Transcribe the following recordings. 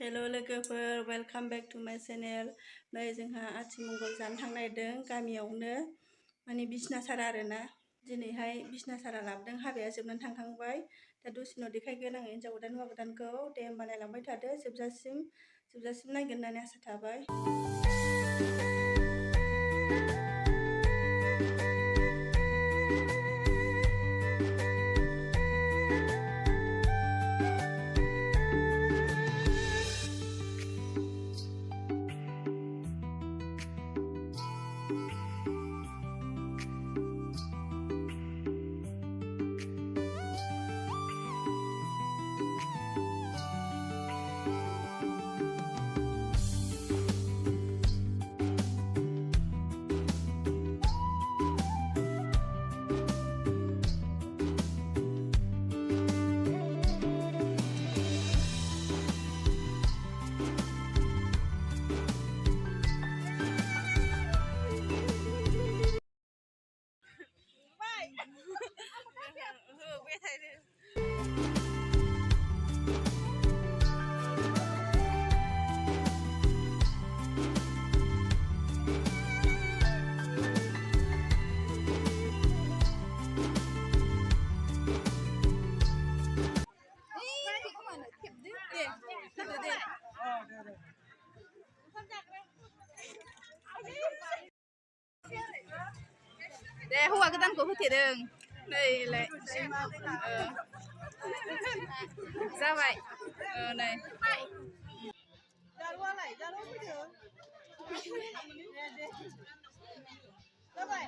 Hello लोगोफोर, welcome back to my channel. नै जोंहा आथिमंगल जानो थांनायदों गामियावनो माने बिसनासारा आरोना दिनैहाय बिसनासारा लाबोदों हाबाया जोबनानै थांखांबाय दा दसे उनाव देखायगोन आं हिनजाव गोदान हौवा गोदानखौ दे होमबा नायलांबाय थादो जोबजासिम नायगोन होननानै आसा थाबाय। Deh, hua cái của thiệt đừng đây lại ra vậy này ra luôn này ra luôn mới được ra vậy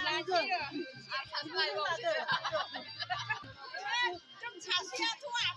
là chưa trong trà xe thu hoạch